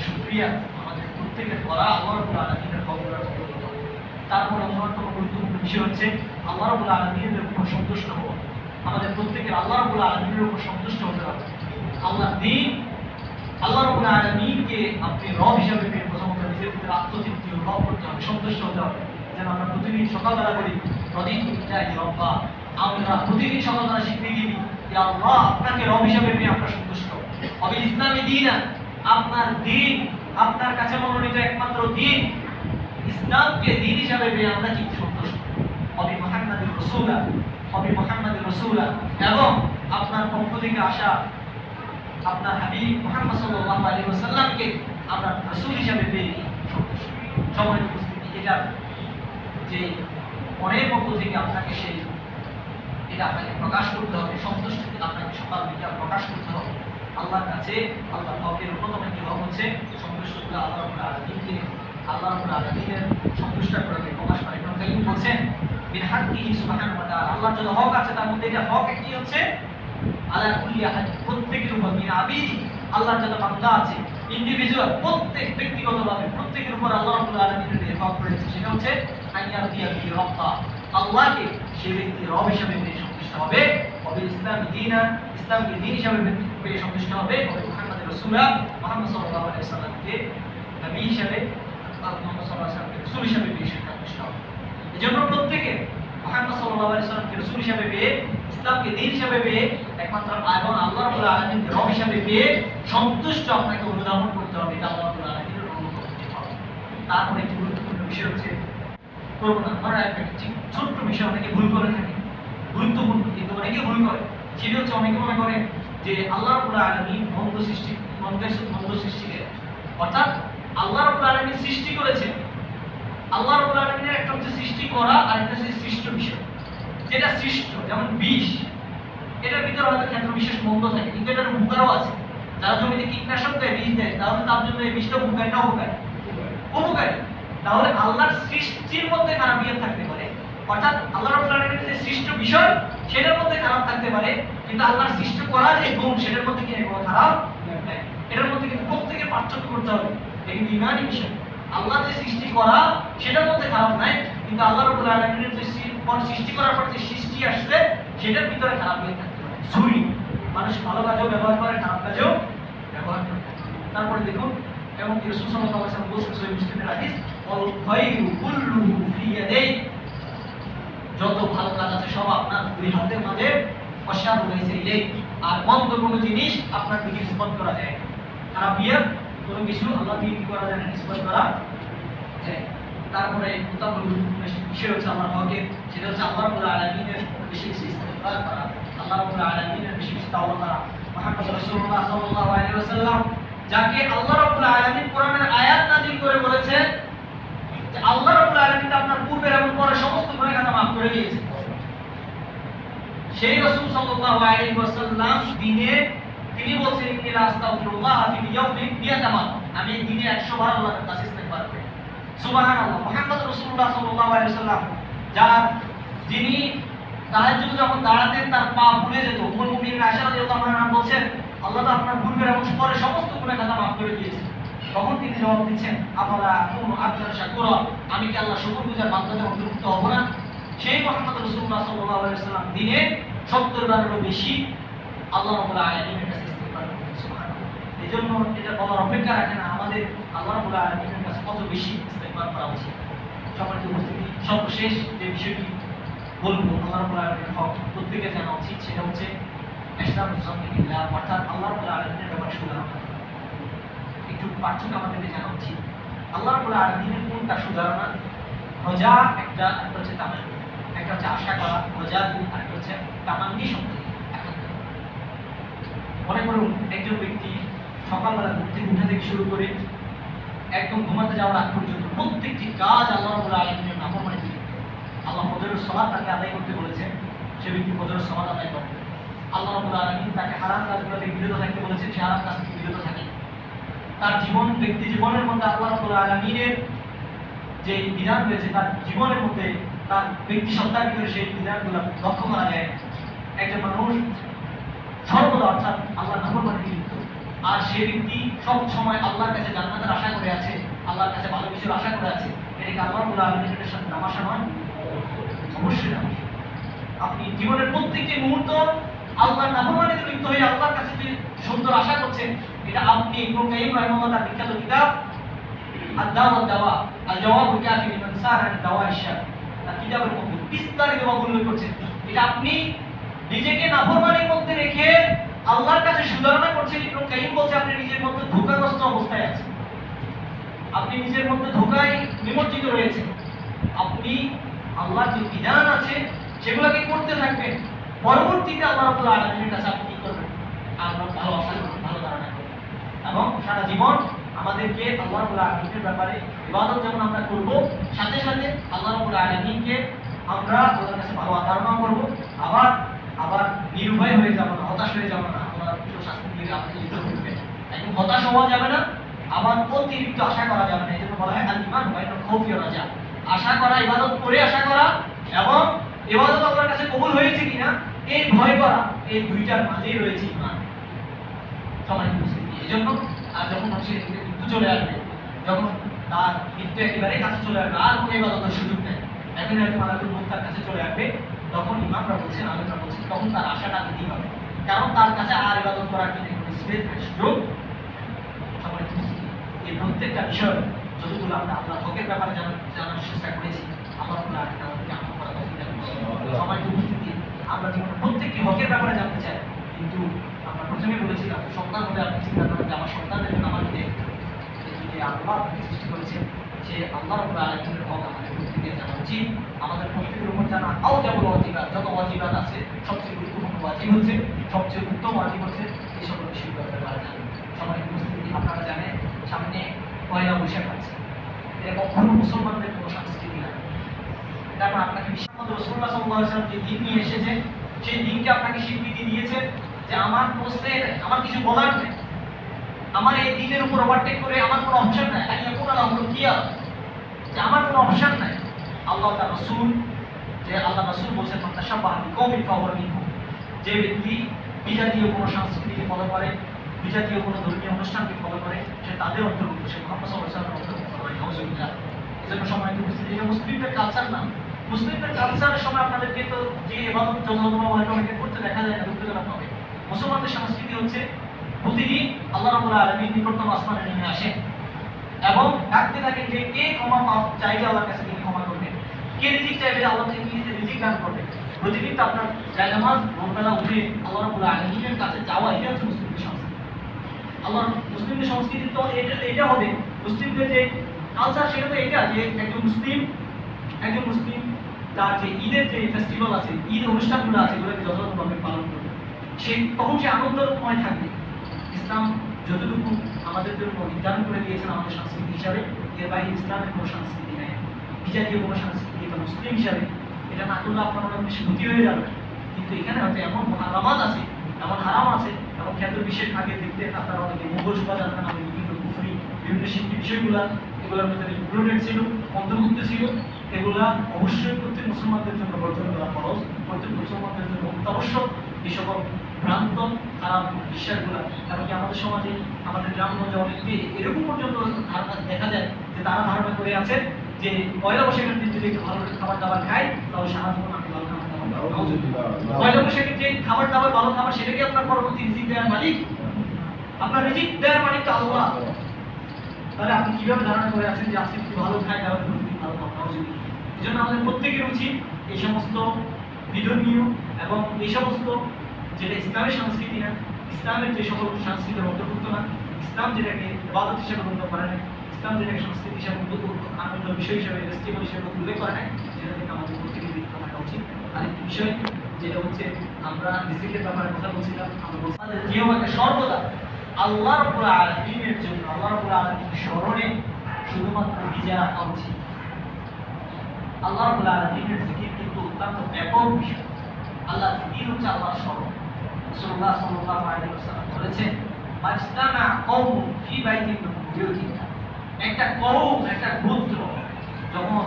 শুকরিয়া আমাদের প্রত্যেকের করা আল্লাহ রাব্বুল আলামিনের কবুলের জন্য। তারপর অন্যতম গুরুত্বপূর্ণ বিষয় হচ্ছে আল্লাহ রাব্বুল আলামিনের উপর সন্তুষ্ট হওয়া। আমাদের প্রত্যেকের আল্লাহ রাব্বুল আলামিনের উপর সন্তুষ্ট হতে হবে। আল্লাহর দ্বীন, আল্লাহ রাব্বুল আলামিনকে আপনি রব হিসাবে পেয়ে প্রথমত নিজের ভিতরে আত্মতৃপ্তি অনুভব করতে হবে, সন্তুষ্ট হতে হবে। যেন আমরা প্রতিদিন সকালবেলা করি রদিতু বিল্লাহি রব্বা, আমরা প্রতিদিন সকালবেলা স্বীকৃতি দিই যে আল্লাহ আপনাকে রব হিসাবে পেয়ে আমরা সন্তুষ্ট। অবিল ইসলামী দীনা, আপনার দ্বীন, আপনার কাছে মনোনীত একমাত্র দ্বীন ইসলামকে দ্বীন হিসাবে পেয়ে আমরা কি সন্তুষ্ট। অবি মুহাম্মাদুর রাসূলা, অবি মুহাম্মাদুর রাসূলা, এবং আপনার পক্ষ থেকে আসা আপনার হাবিব মুহাম্মদ সাল্লাল্লাহু আলাইহি ওয়াসাল্লামকে আমরা রাসূল হিসাবে পেয়ে সন্তুষ্ট। সবাই উপস্থিতি, এটা যে মনের পক্ষ থেকে আপনাকে সেই এটা আপনাকে প্রকাশ করতে হবে, সন্তুষ্টি আপনাকে সকাল বিকাল প্রকাশ করতে হবে আল্লাহর কাছে। আল্লাহর হকের অন্যতম একটি হক হচ্ছে সন্তুষ্ট করে আল্লাহ রাব্বুল আলামিনকে, আল্লাহ রাব্বুল আলামিনের সন্তুষ্ট করে প্রকাশ করে। কারণ তিনি বলছেন বিন হাক্কিহি সুবহানাহু ওয়া তাআলা, আল্লাহর যত হক আছে তার মধ্যে এটা হক একটি হচ্ছে আলা কুল্লি আহাদ, প্রত্যেকের উপর মিন আবিদি, আল্লাহর যত বান্দা আছে ইন্ডিভিজুয়াল, প্রত্যেক ব্যক্তিগতভাবে প্রত্যেকের উপর আল্লাহ রাব্বুল আলামিনের যে হক রয়েছে সেটা হচ্ছে আইয়াদিয়া বি রব্বা, আল্লাহকে সেই ব্যক্তি রব হিসাবে পেয়ে সন্তুষ্ট হবে। অবিল ইসলামী দীনা, ইসলামকে দ্বীন হিসাবে পেয়ে সন্তুষ্ট হবে। অবি মুহাম্মাদুর রাসূলা, মুহাম্মদ সাল্লাল্লাহু আলাইহি ওয়াসাল্লামকে নবী হিসাবে, মুহাম্মদ সাল্লাল্লাহু আলাইহি ওয়াসাল্লামকে রাসূল হিসাবে পেয়ে সন্তুষ্ট হবে। এজন্য প্রত্যেকে মুহাম্মদ সাল্লাল্লাহু আলাইহি ওয়াসাল্লামকে রাসূল হিসাবে পেয়ে, ইসলামকে দ্বীন হিসাবে পেয়ে, একমাত্র এবং আল্লাহ রাব্বুল আলামিনকে রব হিসাবে পেয়ে সন্তুষ্ট আপনাকে অনুধাবন করতে হবে। এটা আল্লাহ রাব্বুল আলামিনের অনুমতি করতে হবে। তারপরে একটি গুরুত্বপূর্ণ বিষয় হচ্ছে করবো না, আমরা একটা ছোট্ট বিষয় অনেকে ভুল করে থাকে, গুরুত্বপূর্ণ কিন্তু অনেকে ভুল করে। সেটা হচ্ছে অনেকে মনে করে যে আল্লাহ রাব্বুল আলামিন মন্দ সৃষ্টিকে, অর্থাৎ আল্লাহ রাব্বুল আলামিন সৃষ্টি করেছেন। আল্লাহ রাব্বুল আলামিনের একটা হচ্ছে সৃষ্টি করা আর একটা হচ্ছে সৃষ্ট বিষয়। যেটা সৃষ্ট, যেমন বিষ, এটার ভিতরে হয়তো ক্ষেত্র বিশেষ মন্দ থাকে, কিন্তু এটার উপকারও আছে। যারা জমিতে কীটনাশক দেয়, বীজ দেয়, তাহলে তার জন্য এই বিষটা উপকারী না উপকারী। তাহলে আল্লাহর সৃষ্টির মধ্যে খারাপিয়াত থাকতে পারে, অর্থাৎ আল্লাহ রাব্বুল আলামিনের যে সৃষ্ট বিষয় সেটার মধ্যে খারাপ থাকতে পারে, কিন্তু আল্লাহর সৃষ্টি করা যে গুণ সেটার মধ্যে কি কোনো খারাপ নেই। এটার মধ্যে কিন্তু প্রত্যেকের পার্থক্য করতে হবে। এটা কিন্তু ইমানি বিষয়। আল্লাহ যে সৃষ্টি করা সেটার মধ্যে খারাপ নাই, কিন্তু আল্লাহ রাব্বুল আলামিনের যে সৃষ্টি করার পর যে সৃষ্টি আসছে সেটার ভিতরে খারাপিয়াত থাকতে পারে। ছুরি মানুষ ভালো কাজেও ব্যবহার করে, খারাপ কাজেও ব্যবহার করে। তারপরে দেখুন, এবং রাসূল সাল্লাল্লাহু আলাইহি ওয়াসাল্লাম বলেছেন সহিহ মুসলিমের হাদিস, ওয়াল খায়রু কুল্লুহু ফি ইয়াদাই, যত ভালো কাজ আছে সব আপনার দুই হাতের মাঝে অসার রয়েছে এই। আর মন্দ কোনো জিনিস আপনার দিকে নিষ্পন্ন করা যায় না, খারাপিয়াত কোনো কিছু আল্লাহ দিয়ে করা যায় না, নিষ্পন্ন করা যায়। তারপরে গুরুত্বপূর্ণ বিষয় হচ্ছে আমার হকের, সেটা হচ্ছে আল্লাহ রাব্বুল আলামিনের বেশি বেশি ইস্তেগফার করা, আল্লাহ রাব্বুল আলামিনের বেশি বেশি তাওবা করা। মুহাম্মদ রাসূলুল্লাহ সাল্লাল্লাহু আলাইহি ওয়াসাল্লাম, যাকে আল্লাহ রাব্বুল আলামিন কোরআনের আয়াত নাযিল করে বলেছেন যে আল্লাহ রাব্বুল আলামিন আপনার পূর্বের এবং পরের সমস্ত গুনাহ মাফ করে দিয়েছেন, সেই রাসূল সাল্লাল্লাহু আলাইহি ওয়াসাল্লাম দিনে তিনি বলছেন ইন্নী আস্তাগফিরুল্লাহ ফি ইয়াউমিন মিয়াতামা, আমি দিনে 100 বার আল্লাহর কাছে ইস্তেগফার করি। সুবহানাল্লাহ। মুহাম্মদ রাসূলুল্লাহ সাল্লাল্লাহু আলাইহি ওয়াসাল্লাম যিনি তাহাজ্জুদ যখন দাঁড়াতেন তার পা ফুলে যেত, উম্মুল মুমিনিন আয়েশা রাদিয়াল্লাহু আনহা বলছেন আল্লাহ তো আপনার পূর্বের এবং পরের সমস্ত গুনাহ মাফ করে দিয়েছেন। তখন তিনি জবাব দিচ্ছেন আফালা আকুনু আবদান শাকুরা, আমি কি আল্লাহ শুকরগুজার বান্দাদের অন্তর্ভুক্ত হব না? সেই মুহাম্মদ রাসূলুল্লাহ সাল্লাল্লাহু আলাইহি ওয়াসাল্লাম দিনে 70 বারেরও বেশি আল্লাহ রাব্বুল আলামিনের কাছে ইস্তেগফার করতেন। সুবহানাল্লাহ। এজন্য এটা বলার অপেক্ষা রাখে না আমাদের আল্লাহ রাব্বুল আলামিনের কাছে কত বেশি ইস্তেগফার করা উচিত। সম্মানিত উপস্থিতি, সর্বশেষ যে বিষয়টি বলবো আল্লাহ রাব্বুল আলামিনের হক প্রত্যেকের জানা উচিত, সেটা হচ্ছে ইসলামুজ জান্নিল্লাহ, অর্থাৎ আল্লাহ রাব্বুল আলামিনের ব্যাপারে সুধারণা। একটু পার্থক্য আমাদেরকে জানা উচিত। আল্লাহ রাব্বুল আলামিনের কোনটা সুধারণা? রজা একটা, একটা হচ্ছে তামান্নি, একটা হচ্ছে আশা করা, রজা আর একটা হচ্ছে তামান্নি শব্দ। মনে করুন একজন ব্যক্তি সকালবেলা ঘুম থেকে উঠা থেকে শুরু করে একদম ঘুমাতে যাওয়ার আগ পর্যন্ত প্রত্যেকটি কাজ আল্লাহ রাব্বুল আলামিনের নাফরমানি দিয়ে, আল্লাহ ফজরের সালাত তাকে আদায় করতে বলেছেন, সে ব্যক্তি ফজরের সালাত আদায় করে। আল্লাহ রাব্বুল আলামিন তাকে হারাম কাজগুলো থেকে বিরত থাকতে বলেছেন, সে হারাম কাজ থেকে বিরত থাকে। তার ব্যক্তি জীবনের মধ্যে আল্লাহ রাব্বুল আলামিনের যে বিধান রয়েছে তার জীবনের মধ্যে তার ব্যক্তি সত্তার ভিতরে সেই বিধানগুলো লক্ষ্য করা যায়। একজন মানুষ সর্বদা অর্থাৎ আল্লাহ নাফরমানিতে লিপ্ত, আর সে ব্যক্তি সব সময় আল্লাহর কাছে জান্নাতের আশা করে আছে, আল্লাহর কাছে ভালো কিছুর আশা করে আছে, এটা কি আল্লাহ রাব্বুল আলামিনের সাথে তামাশা নয়? অবশ্যই না। আপনি জীবনের প্রত্যেকটি মুহূর্ত আল্লাহর নাফরমানিতে লিপ্ত হয়ে আল্লাহর কাছে যে সুন্দর আশা করছেন, এটা আপনি ইবনে কাইয়্যিম রাহিমাহুল্লাহ তার বিখ্যাত কিতাব আদ-দাওয়া ওয়াদ-দাওয়া আল-জাওয়াবুল কাফি লিমান সারা আন-দাওয়া আশ-শাফি তার কিতাবের মধ্যে বিস্তারিতভাবে উল্লেখ করছেন। এটা আপনি নিজেকে নাফরমানির মধ্যে রেখে আল্লাহর কাছে সুধারণা করছেন। ইবনে কাইয়্যিম বলছে আপনি নিজের মধ্যে ধোঁকাগ্রস্ত অবস্থায় আছেন, আপনি নিজের মধ্যে ধোঁকায় নিমজ্জিত রয়েছেন। আপনি আল্লাহর যে বিধান আছে সেগুলোকে করতে থাকবেন, পরবর্তীতে আল্লাহ রাব্বুল আলামিনের কাছে আপনি কি করবেন? আল্লাহর ভালো আশা করবেন, ভালো ধারণা করবেন, এবং সারা জীবন আমাদেরকে আল্লাহ রাব্বুল আলামিনের ব্যাপারে ইবাদত যেমন আমরা করব, সাথে সাথে আল্লাহ রাব্বুল আলামিনকে আমরা আল্লাহর কাছে ভালো ধারণা করব। আবার নিরুপায় হয়ে যাব না, হতাশ হয়ে যাব না, আল্লাহ কিছু শাস্তি দিয়ে আমাদের লিপ্ত করবে, একদম হতাশ হওয়া যাবে না, আবার অতিরিক্ত আশা করা যাবে না। এই জন্য বলা হয় আল ঈমান বাইনা খাউফি ওয়া রাজা। আশা করা, ইবাদত করে আশা করা, এবং ইবাদত আল্লাহর কাছে কবুল হয়েছে কিনা এই ভয় করা, এই দুইটার মাঝেই রয়েছে ঈমান। সমাজ মুসলিম এই জন্য আর যখন মানুষের মৃত্যু চলে আসবে, যখন তার মৃত্যু একেবারে কাছে চলে আসবে, আর কোনো ইবাদতের সুযোগ নেই, এখন হয়তো মালাকুল মউত তার কাছে চলে আসবে, তখন ইমামরা বলছেন, আলেমরা বলছেন, তখন তার আশাটা দিতেই হবে, কারণ তার কাছে আর ইবাদত করার জন্য কোনো স্পেস নাই, সুযোগ। সমাজ মুসলিম এই প্রত্যেকটা বিষয় যতগুলো আমরা আল্লাহর হকের ব্যাপারে জানার চেষ্টা করেছি, আল্লাহ তাআলা আমাদেরকে আমল করার তৌফিক দান করুন। সমাজ উপস্থিতি আমরা জীবনের প্রত্যেকটি হকের ব্যাপারে জানতে চাই, কিন্তু আমরা প্রথমে বলেছিলাম সন্তান হলে আপনি চিন্তা করেন যে আমার সন্তানদের জন্য আমার যে আল্লাহ আপনাকে সৃষ্টি করেছেন, সে আল্লাহ রাব্বুল আলামিনের হক আমাদের প্রত্যেকের জানা উচিত। আমাদের প্রত্যেকের উপর জানা আওয়াজিব ওয়াজিবাত, যত ওয়াজিবাত আছে সবচেয়ে গুরুত্বপূর্ণ ওয়াজিব হচ্ছে, সবচেয়ে উত্তম ওয়াজিব হচ্ছে এই সকল বিষয়গুলোর ব্যাপারে জানা। সবাই উপস্থিতি আপনারা জানেন সামনে পয়লা বৈশাখ আছে, এটা কখনো মুসলমানদের কোনো সংস্কৃতি না। তারপর আপনাকে রাসূলুল্লাহ সাল্লাল্লাহু আলাইহি ওয়াসাল্লাম যে দিন নিয়ে এসেছেন, সেই দিনকে আপনাকে স্বীকৃতি দিয়েছেন যে আমার প্রশ্নে আমার কিছু বলার নেই, আমার এই দিনের উপর ওভারটেক করে আমার কোনো অপশন নাই, আই ইয়াকুন আল আমরু কিয়া, যে আমার কোনো অপশন নাই। আল্লাহ তার রাসূল, যে আল্লাহ রাসূল বলেছেন মান তাশাব্বাহা বিকওমিন ফাহুয়া মিনহুম, যে ব্যক্তি বিজাতীয় কোনো সংস্কৃতিকে ফলো করে, বিজাতীয় কোনো ধর্মীয় অনুষ্ঠানকে ফলো করে, সে তাদের অন্তর্ভুক্ত, সে মুহাম্মদ সাল্লাল্লাহু আলাইহি ওয়াসাল্লামের অন্তর্ভুক্ত হয়। নাউযুবিল্লাহ। এজন্য সম্মানিত উপস্থিতি, এটা মুসলিমদের কালচার না। মুসলিমদের কালচারের সময় আপনাদেরকে তো যে ইবাদত যথাযথভাবে হয়তো অনেকে করতে দেখা যায় না, দুঃখজনকভাবে। মুসলমানদের সংস্কৃতি হচ্ছে প্রতিদিন আল্লাহ রাব্বুল আলামিন নিকটতম আসমানে নেমে আসেন এবং ডাকতে থাকেন যে কে ক্ষমা চাইবে আল্লাহর কাছে তিনি ক্ষমা করবেন, কে রিজিক চাইবে আল্লাহ থেকে তিনি রিজিক দান করবেন। প্রতিদিন তো আপনার জায়নামাজ ভোরবেলা উঠে আল্লাহ রাব্বুল আলামিনের কাছে যাওয়া, এটা হচ্ছে মুসলিমদের সংস্কৃতি। আল্লাহর মুসলিমদের সংস্কৃতি তো এটা হবে, মুসলিমদের যে কালচার সেটা তো এটা, যে একজন মুসলিম তার যে ঈদের যে ফেস্টিভ্যাল আছে, ঈদ অনুষ্ঠানগুলো আছে, এগুলোকে যথাযথভাবে পালন করবে, সে তখন সে আনন্দময় থাকবে। ইসলাম যতটুকু আমাদের জন্য নির্ধারণ করে দিয়েছেন আমাদের সংস্কৃতি হিসাবে, এর বাইরে ইসলামের কোনো সংস্কৃতি নেই, বিজাতীয় কোনো সংস্কৃতি। এটা মুসলিম হিসাবে এটা না করলে আপনার অনেক বেশি ক্ষতি হয়ে যাবে। কিন্তু এখানে হয়তো এমন হারামাত আছে, এমন হারাম আছে, এবং খ্যাত বিশেষ আগে দেখতে আপনারা অনেকে মুঘল শোভা জানতেন, আমাদের বিভিন্ন কুফরি বিভিন্ন শিল্পী বিষয়গুলা এগুলোর ভিতরে ইনক্লুডেড ছিল, অন্তর্ভুক্ত ছিল। এগুলা অবশ্যই প্রত্যেক মুসলমানদের জন্য বর্জন করা ফরজ, প্রত্যেক মুসলমানদের জন্য অত্যাবশ্যক। এই সকল ভ্রান্ত খারাপ বিশ্বাসগুলা, এমনকি আমাদের সমাজে আমাদের গ্রামগঞ্জে অনেকে এরকম পর্যন্ত ধারণা দেখা যায় যে তারা ধারণা করে আছে যে পয়লা বৈশাখের দিন যদি একটু ভালো খাবার দাবার খায় তাহলে সারা জীবন আপনি ভালো খাবার দাবার খাবেন। পয়লা বৈশাখের যে খাবার দাবার ভালো খাবার, সেটাকে আপনার পরবর্তী রিজিক দেওয়ার মালিক, আপনার রিজিক দেওয়ার মালিক তো আল্লাহ। তাহলে আপনি কিভাবে ধারণা করে আছেন যে আজকে যদি ভালো খায় তাহলে ভালো খাওয়া উচিত? এই জন্য আমাদের প্রত্যেকের উচিত এই সমস্ত বিধর্মীয় এবং এই সমস্ত যেটা ইসলামের সংস্কৃতি না, ইসলামের যে সকল সংস্কৃতির অন্তর্ভুক্ত না, ইসলাম যেটাকে ইবাদত হিসেবে গণ্য করে না, ইসলাম যেটাকে সংস্কৃতি হিসেবে আনন্দ বিষয় হিসেবে ফেস্টিভ্যাল হিসেবে উল্লেখ করে না, সেটা থেকে আমাদের প্রত্যেকের বিরত থাকা উচিত। আরেকটি বিষয় যেটা হচ্ছে আমরা রিজিকের ব্যাপারে কথা বলছিলাম, আমরা বলছি আমাদের জীবনে সর্বদা আল্লাহ রাব্বুল আলামিনের জন্য, আল্লাহ রাব্বুল আলামিনের স্মরণে শুধুমাত্র নিজে রাখা উচিত। আল্লাহ রাব্বুল আলামিনের জিকির কিন্তু অত্যন্ত ব্যাপক বিষয়। আল্লাহ জিকির হচ্ছে আল্লাহর স্মরণ। রাসূলুল্লাহ সাল্লাল্লাহু আলাইহি ওয়াসাল্লাম বলেছেন, মাজতামা কওমুন ফি বাইতিন মিন বুয়ুতিল্লাহ, একটা কওম, একটা গোত্র যখন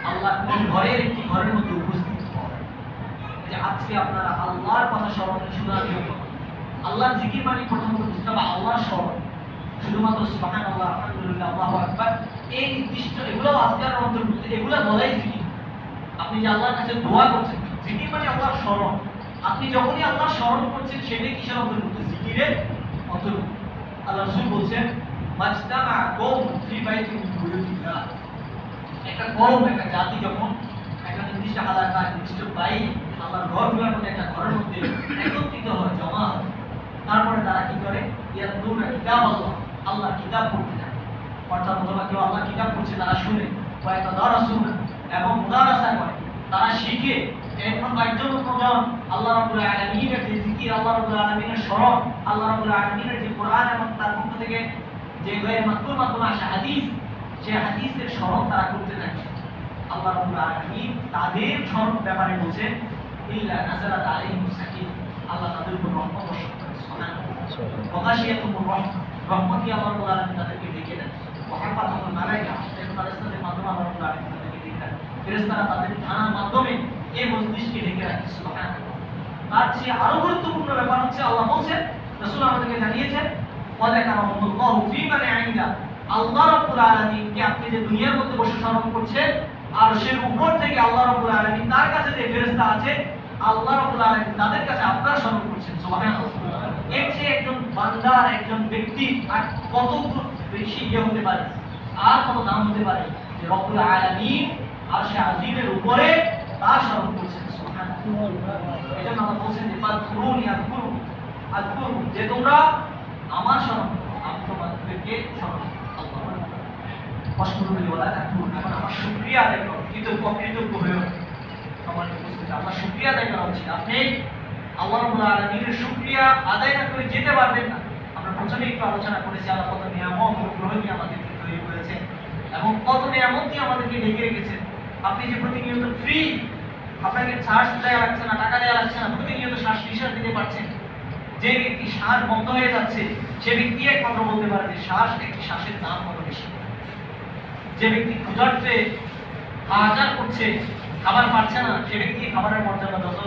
আল্লাহর একটি ঘরের মধ্যে উপস্থিত হয়, যে আজকে আপনারা আল্লাহর কথা স্মরণ শোনার জন্য আল্লাহর জিকির মানে প্রথমত বুঝতে হবে আল্লাহর স্মরণ। শুধুমাত্র সুবহানাল্লাহ, আলহামদুলিল্লাহ, আল্লাহু আকবার এই নির্দিষ্ট এগুলো আজকালের অন্তর্ভুক্ত, এগুলো বলাই জিকির। আপনি যে আল্লাহর কাছে দোয়া করছেন, জিকির মানে আল্লাহর স্মরণ। আপনি যখনই আল্লাহর স্মরণ করছেন সেটাই কিসের অন্তর্ভুক্ত? জিকিরের অন্তর্ভুক্ত। আল্লাহ রাসূল বলছেন মাজতামা কওম ফি বাইতিন মিন বুয়ুতিল্লাহ, একটা কওম, একটা জাতি যখন একটা নির্দিষ্ট এলাকা, নির্দিষ্ট বাইত, আল্লাহর ঘরগুলোর মধ্যে একটা ঘরের মধ্যে একত্রিত হয়, জমা হয়, তারপরে তারা কি করে? ইয়াতলুনা কিতাব আল্লাহ, আল্লাহর কিতাব পড়তে থাকে। অর্থাৎ অথবা কেউ আল্লাহর কিতাব পড়ছে তারা শুনে, ওয়া ইয়াতাদারাসুনা এবং মুদারাসা করে, তারা শিখে। এরপর একজন অন্যজন আল্লাহ রাব্বুল আলামিনের যে জিকির, আল্লাহ রাব্বুল আলামিনের স্মরণ, আল্লাহ রাব্বুল আলামিনের যে কোরআন এবং তার পক্ষ থেকে যে গায়ের মাতুর মাধ্যমে আসা হাদিস, সেই হাদিসের স্মরণ তারা করতে থাকে। আল্লাহ রাব্বুল আলামিন তাদের স্মরণ ব্যাপারে বলছেন ইল্লা নাযালাত আলাইহিmus সাকিনাহ, আল্লাহ তাদের উপর রহমত বর্ষণ করে। সুবহানাল্লাহ। ওয়াগাশিয়াতুহুর রহমত দিয়ে আল্লাহ রাব্বুল আলামিন তাদেরকে ঢেকে দেন। ওয়াহাফাতুহুল মালায়েকা, ফেরেশতাদের মাধ্যমে আল্লাহ রাব্বুল আলামিন তাদেরকে ঢেকে দেন। ফেরেশতারা তাদের ধানার মাধ্যমে এই মজলিসকে ঢেকে রাখে। সুবহানাল্লাহ। তার চেয়ে আরো গুরুত্বপূর্ণ ব্যাপার হচ্ছে আল্লাহ বলছেন, রাসূল আমাদেরকে জানিয়েছেন ওয়া যাকারাহুল্লাহু ফী মান ইনদা, আল্লাহ রাব্বুল আলামিনকে আপনি যে দুনিয়ার মধ্যে বসে স্মরণ করছেন, আর সেই উপর থেকে আল্লাহ রাব্বুল আলামিন তার কাছে যে ফেরেশতা আছে, আল্লাহ রাব্বুল আলামিন তাদের কাছে আপনারা স্মরণ করছেন। সুবহানাল্লাহ। এর চেয়ে একজন বান্দার, একজন ব্যক্তি আর কত বেশি হতে পারে, আর কত দাম হতে পারে যে রব্বুল আলামিন আরশে আজিমের উপরে তার স্মরণ করছেন। সুবহানাল্লাহ। এজন্য আল্লাহ বলেন যে ফাকুরুনি আযকুরুকুম, যে তোমরা আমার স্মরণ করো, আমি তোমাদেরকে স্মরণ করব। আল্লাহ অষ্টমী বলা এখন আমার শুকরিয়া আদায় করো, কৃতজ্ঞ হয়ে আমার উপস্থিত আমার শুকরিয়া আদায় করা উচিত। আপনি আল্লাহ রাব্বুল আলামিনের শুকরিয়া আদায় না করে যেতে পারবেন না। আমরা প্রথমে একটু আলোচনা করেছি আল্লাহ কত নিয়ামত অনুগ্রহ দিয়ে আমাদেরকে তৈরি করেছেন এবং কত নিয়ামত দিয়ে আমাদেরকে ঢেকে রেখেছেন। আপনি যে প্রতিনিয়ত ফ্রি, আপনাকে চার্জ দেওয়া লাগছে না, টাকা দেওয়া লাগছে না, প্রতিনিয়ত শ্বাস নিঃশ্বাস দিতে পারছেন। যে ব্যক্তি শ্বাস বন্ধ হয়ে যাচ্ছে সে ব্যক্তি একমাত্র বলতে পারে যে শ্বাস, একটি শ্বাসের দাম কত বেশি। যে ব্যক্তি ক্ষুধার্তে হাহাকার করছে, খাবার পাচ্ছে না, সে ব্যক্তি খাবারের মর্যাদা যত